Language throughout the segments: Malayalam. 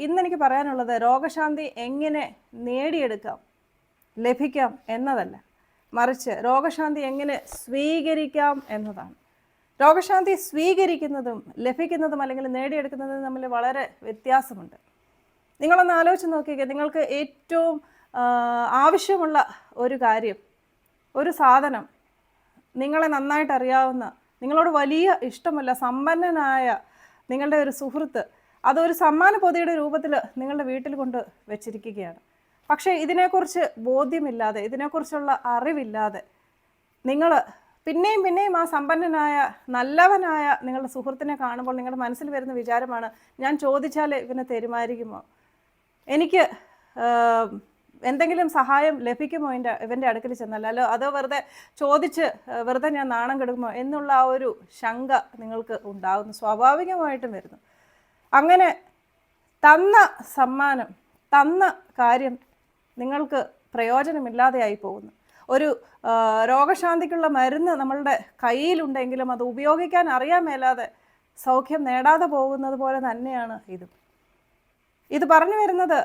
ഇന്നെനിക്ക് പറയാനുള്ളത് രോഗശാന്തി എങ്ങനെ നേടിയെടുക്കാം, ലഭിക്കാം എന്നതല്ല, മറിച്ച് രോഗശാന്തി എങ്ങനെ സ്വീകരിക്കാം എന്നതാണ്. രോഗശാന്തി സ്വീകരിക്കുന്നതും ലഭിക്കുന്നതും അല്ലെങ്കിൽ നേടിയെടുക്കുന്നതും തമ്മിൽ വളരെ വ്യത്യാസമുണ്ട്. നിങ്ങളൊന്ന് ആലോചിച്ച് നോക്കിക്കേ. നിങ്ങൾക്ക് ഏറ്റവും ആവശ്യമുള്ള ഒരു കാര്യം, ഒരു സാധനം, നിങ്ങളെ നന്നായിട്ട് അറിയാവുന്ന, നിങ്ങളോട് വലിയ ഇഷ്ടമുള്ള സമ്പന്നനായ നിങ്ങളുടെ ഒരു സുഹൃത്ത് അതൊരു സമ്മാന പൊതിയുടെ രൂപത്തിൽ നിങ്ങളുടെ വീട്ടിൽ കൊണ്ട് വെച്ചിരിക്കുകയാണ്. പക്ഷേ ഇതിനെക്കുറിച്ച് ബോധ്യമില്ലാതെ, ഇതിനെക്കുറിച്ചുള്ള അറിവില്ലാതെ നിങ്ങൾ പിന്നെയും പിന്നെയും ആ സമ്പന്നനായ നല്ലവനായ നിങ്ങളുടെ സുഹൃത്തിനെ കാണുമ്പോൾ നിങ്ങളുടെ മനസ്സിൽ വരുന്ന വിചാരമാണ്, ഞാൻ ചോദിച്ചാൽ ഇവനെ തരുമായിരിക്കുമോ, എനിക്ക് എന്തെങ്കിലും സഹായം ലഭിക്കുമോ ഇവൻ്റെ അടുക്കൽ ചെന്നല്ലോ, അതോ വെറുതെ ചോദിച്ച് വെറുതെ ഞാൻ നാണം കെടുക്കുമോ എന്നുള്ള ആ ഒരു ശങ്ക നിങ്ങൾക്ക് ഉണ്ടാകുന്നു, സ്വാഭാവികമായിട്ടും വരുന്നു. അങ്ങനെ തന്ന സമ്മാനം, തന്ന കാര്യം നിങ്ങൾക്ക് പ്രയോജനമില്ലാതെയായി പോകുന്നു. ഒരു രോഗശാന്തിക്കുള്ള മരുന്ന് നമ്മളുടെ കയ്യിലുണ്ടെങ്കിലും അത് ഉപയോഗിക്കാൻ അറിയാൻ മേലാതെ സൗഖ്യം നേടാതെ പോകുന്നത് പോലെ തന്നെയാണ് ഇത് പറഞ്ഞു വരുന്നത്.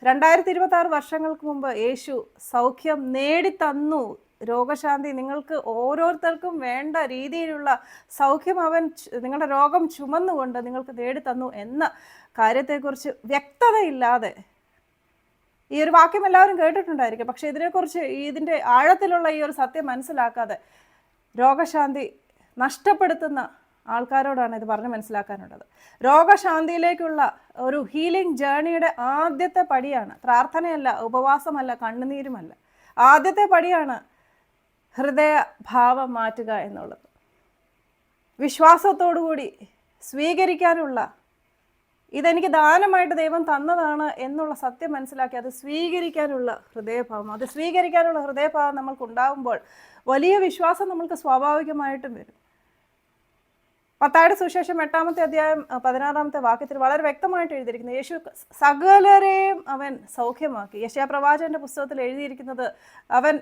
2026 വർഷങ്ങൾക്ക് മുമ്പ് യേശു സൗഖ്യം നേടിത്തന്നു. രോഗശാന്തി നിങ്ങൾക്ക് ഓരോരുത്തർക്കും വേണ്ട രീതിയിലുള്ള സൗഖ്യം അവൻ നിങ്ങളുടെ രോഗം ചുമന്നുകൊണ്ട് നിങ്ങൾക്ക് നേടിത്തന്നു എന്ന കാര്യത്തെക്കുറിച്ച് വ്യക്തതയില്ലാതെ, ഈ ഒരു വാക്യം എല്ലാവരും കേട്ടിട്ടുണ്ടായിരിക്കും, പക്ഷേ ഇതിനെക്കുറിച്ച് ഇതിൻ്റെ ആഴത്തിലുള്ള ഈ ഒരു സത്യം മനസ്സിലാക്കാതെ രോഗശാന്തി നഷ്ടപ്പെടുത്തുന്ന ആൾക്കാരോടാണ് ഇത് പറഞ്ഞ് മനസ്സിലാക്കാനുള്ളത്. രോഗശാന്തിയിലേക്കുള്ള ഒരു ഹീലിംഗ് ജേണിയുടെ ആദ്യത്തെ പടിയാണ് പ്രാർത്ഥനയല്ല, ഉപവാസമല്ല, കണ്ണുനീരുമല്ല. ആദ്യത്തെ പടിയാണ് ഹൃദയഭാവം മാറ്റുക എന്നുള്ളത്. വിശ്വാസത്തോടുകൂടി സ്വീകരിക്കാനുള്ള, ഇതെനിക്ക് ദാനമായിട്ട് ദൈവം തന്നതാണ് എന്നുള്ള സത്യം മനസ്സിലാക്കി അത് സ്വീകരിക്കാനുള്ള ഹൃദയഭാവം, അത് സ്വീകരിക്കാനുള്ള ഹൃദയഭാവം നമ്മൾക്കുണ്ടാകുമ്പോൾ വലിയ വിശ്വാസം നമ്മൾക്ക് സ്വാഭാവികമായിട്ടും വരും. മത്തായിയുടെ സുവിശേഷം 8-ാമത്തെ അധ്യായം 16-ാമത്തെ വാക്യത്തിൽ വളരെ വ്യക്തമായിട്ട് എഴുതിയിരിക്കുന്നത്, യേശു സകലരെയും അവൻ സൗഖ്യമാക്കി. യെശയ്യാ പ്രവാചകന്റെ പുസ്തകത്തിൽ എഴുതിയിരിക്കുന്നത്, അവൻ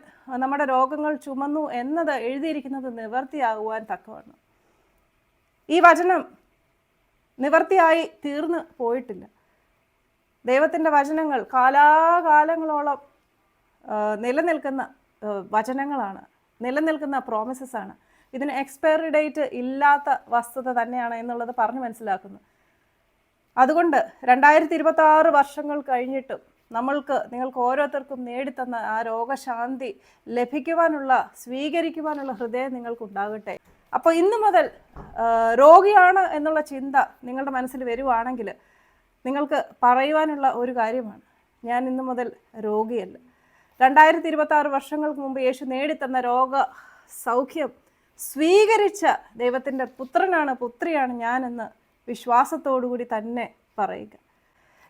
നമ്മുടെ രോഗങ്ങൾ ചുമന്നു എന്നത് എഴുതിയിരിക്കുന്നത് നിവർത്തിയാകുവാൻ തക്കവണ്ണം. ഈ വചനം നിവർത്തിയായി തീർന്നു പോയിട്ടില്ല. ദൈവത്തിൻ്റെ വചനങ്ങൾ കാലാകാലങ്ങളോളം നിലനിൽക്കുന്ന വചനങ്ങളാണ്, നിലനിൽക്കുന്ന പ്രോമിസസ് ആണ്. ഇതിന് എക്സ്പയറി ഡേറ്റ് ഇല്ലാത്ത വസ്തുത തന്നെയാണ് എന്നുള്ളത് പറഞ്ഞ് മനസ്സിലാക്കുന്നു. അതുകൊണ്ട് 2026 വർഷങ്ങൾ കഴിഞ്ഞിട്ടും നിങ്ങൾക്ക് ഓരോരുത്തർക്കും നേടിത്തന്ന ആ രോഗശാന്തി ലഭിക്കുവാനുള്ള, സ്വീകരിക്കുവാനുള്ള ഹൃദയം നിങ്ങൾക്കുണ്ടാകട്ടെ. അപ്പോൾ ഇന്നു മുതൽ രോഗിയാണ് എന്നുള്ള ചിന്ത നിങ്ങളുടെ മനസ്സിൽ വരുവാണെങ്കിൽ നിങ്ങൾക്ക് പറയുവാനുള്ള ഒരു കാര്യമാണ്, ഞാൻ ഇന്നു മുതൽ രോഗിയല്ല. 2026 വർഷങ്ങൾക്ക് മുമ്പ് യേശു നേടിത്തന്ന രോഗ സൗഖ്യം സ്വീകരിച്ച ദൈവത്തിൻ്റെ പുത്രനാണ്, പുത്രിയാണ് ഞാനെന്ന് വിശ്വാസത്തോടുകൂടി തന്നെ പറയുക.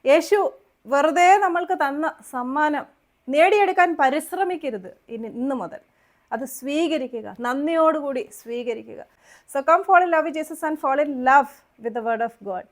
യേശു വെറുതെ നമ്മൾക്ക് തന്ന സമ്മാനം നേടിയെടുക്കാൻ പരിശ്രമിക്കരുത്. ഇന്നു മുതൽ അത് സ്വീകരിക്കുക, നന്ദിയോടുകൂടി സ്വീകരിക്കുക. So come fall in love with Jesus and fall in love with the word of God.